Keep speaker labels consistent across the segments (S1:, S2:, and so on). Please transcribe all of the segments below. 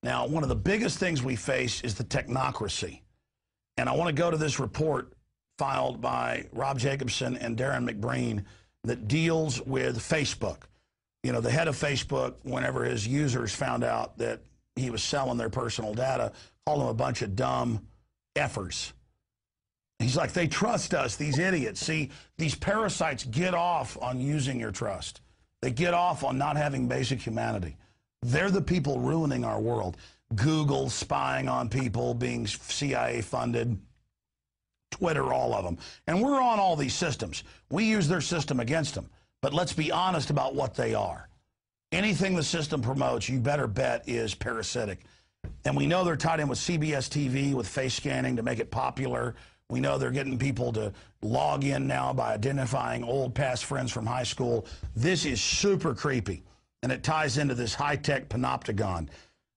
S1: Now, one of the biggest things we face is the technocracy. And I want to go to this report filed by Rob Jacobson and Darren McBreen that deals with Facebook. You know, the head of Facebook, whenever his users found out that he was selling their personal data, called them a bunch of dumb effers. He's like, they trust us, these idiots. See, these parasites get off on using your trust. They get off on not having basic humanity. They're the people ruining our world. Google spying on people, being CIA funded, Twitter, all of them. And we're on all these systems. We use their system against them. But let's be honest about what they are. Anything the system promotes, you better bet, is parasitic. And we know they're tied in with CBS TV, with face scanning to make it popular. We know they're getting people to log in now by identifying old past friends from high school. This is super creepy, and it ties into this high-tech panopticon.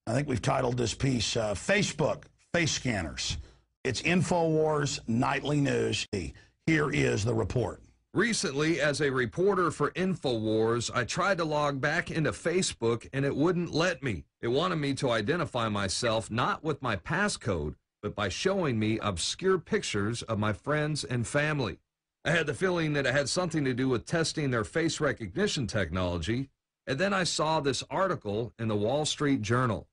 S1: I think we've titled this piece, Facebook Face Scanners. It's InfoWars Nightly News. Here is the report.
S2: Recently, as a reporter for InfoWars, I tried to log back into Facebook, and it wouldn't let me. It wanted me to identify myself not with my passcode, but by showing me obscure pictures of my friends and family. I had the feeling that it had something to do with testing their face recognition technology, and then I saw this article in the Wall Street Journal.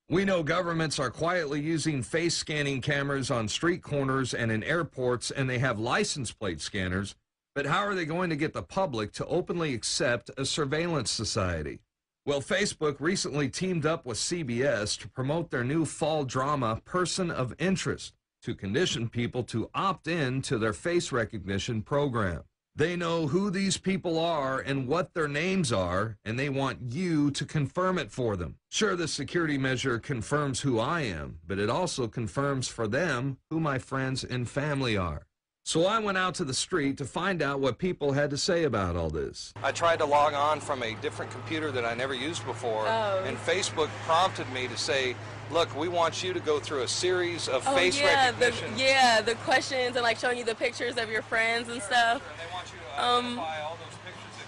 S2: We know governments are quietly using face scanning cameras on street corners and in airports, and they have license plate scanners, but how are they going to get the public to openly accept a surveillance society? Well, Facebook recently teamed up with CBS to promote their new fall drama, Person of Interest, to condition people to opt in to their face recognition program. They know who these people are and what their names are, and they want you to confirm it for them. Sure, the security measure confirms who I am, but it also confirms for them who my friends and family are. So I went out to the street to find out what people had to say about all this. I tried to log on from a different computer that I never used before, and Facebook prompted me to say, look, we want you to go through a series of face recognition.
S3: The questions and like showing you the pictures of your friends and stuff.
S2: And they want you to identify all those pictures of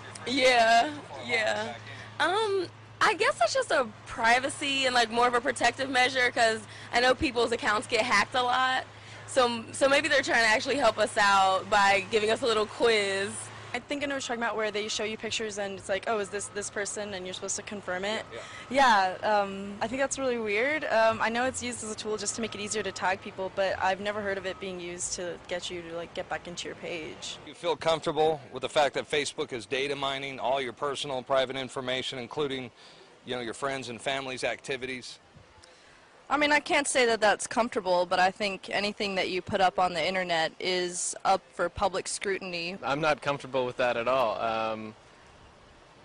S2: your friends.
S3: I guess it's just a privacy and like more of a protective measure, because I know people's accounts get hacked a lot. So maybe they're trying to actually help us out by giving us a little quiz.
S4: I think I know what you're talking about, where they show you pictures and it's like, oh, is this person, and you're supposed to confirm it. I think that's really weird. I know it's used as a tool just to make it easier to tag people, but I've never heard of it being used to get you to like get back into your page.
S2: You feel comfortable with the fact that Facebook is data mining all your personal and private information, including, you know, your friends and family's activities?
S4: I mean, I can't say that that's comfortable, but I think anything that you put up on the internet is up for public scrutiny.
S5: I'm not comfortable with that at all.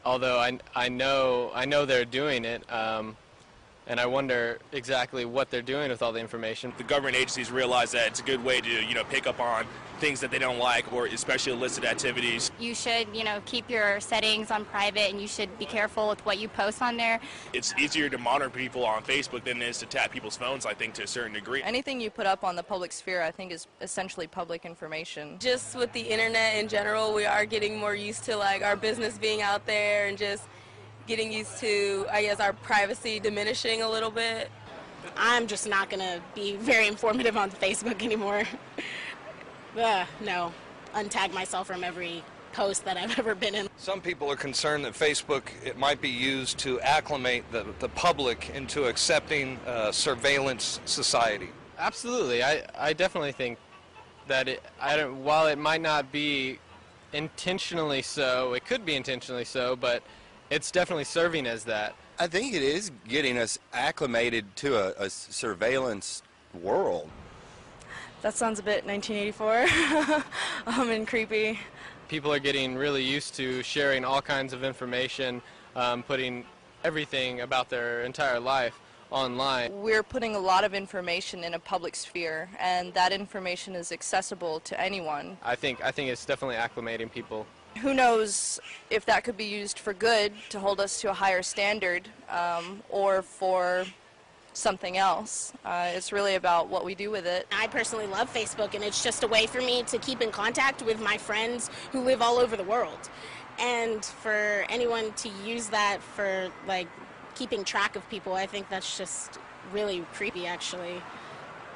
S5: Although I know they're doing it, and I wonder exactly what they're doing with all the information.
S6: The government agencies realize that it's a good way to, you know, pick up on things that they don't like, or especially illicit activities.
S7: You should, you know, keep your settings on private, and you should be careful with what you post on there.
S6: It's easier to monitor people on Facebook than it is to tap people's phones, I think, to a certain degree.
S4: Anything you put up on the public sphere, I think, is essentially public information.
S3: Just with the internet in general, we are getting more used to like our business being out there and just getting used to, I guess, our privacy diminishing a little bit.
S8: I'm just not going to be very informative on Facebook anymore. No, untag myself from every post that I've ever been in.
S2: Some people are concerned that Facebook, it might be used to acclimate the public into accepting surveillance society.
S5: Absolutely. I definitely think that while it might not be intentionally so, it could be intentionally so, but it's definitely serving as that.
S9: I think it is getting us acclimated to a surveillance world.
S4: That sounds a bit 1984 and creepy.
S5: People are getting really used to sharing all kinds of information, putting everything about their entire life online.
S4: We're putting a lot of information in a public sphere, and that information is accessible to anyone.
S5: I think it's definitely acclimating people.
S4: Who knows if that could be used for good, to hold us to a higher standard, or for something else. It's really about what we do with it.
S8: I personally love Facebook, and it's just a way for me to keep in contact with my friends who live all over the world. And for anyone to use that for like keeping track of people. I think that's just really creepy, actually.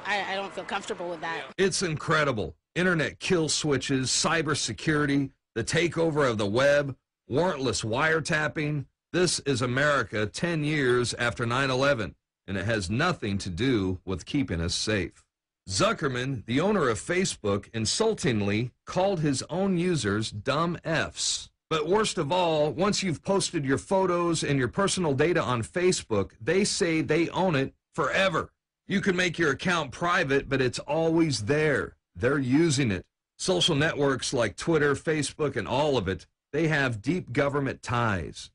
S8: I don't feel comfortable with that.
S2: It's incredible. Internet kill switches, cybersecurity, the takeover of the web, warrantless wiretapping. This is America 10 years after 9/11, and it has nothing to do with keeping us safe. Zuckerman, the owner of Facebook, insultingly called his own users dumb Fs. But worst of all, once you've posted your photos and your personal data on Facebook, they say they own it forever. You can make your account private, but it's always there. They're using it. Social networks like Twitter, Facebook, and all of it, they have deep government ties.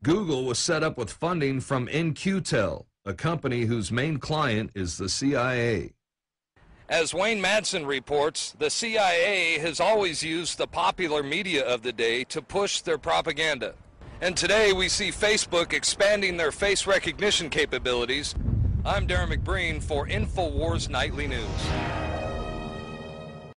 S2: Google was set up with funding from In-Q-Tel, a company whose main client is the CIA. As Wayne Madsen reports, the CIA has always used the popular media of the day to push their propaganda. And today we see Facebook expanding their face recognition capabilities. I'm Darren McBreen for InfoWars Nightly News.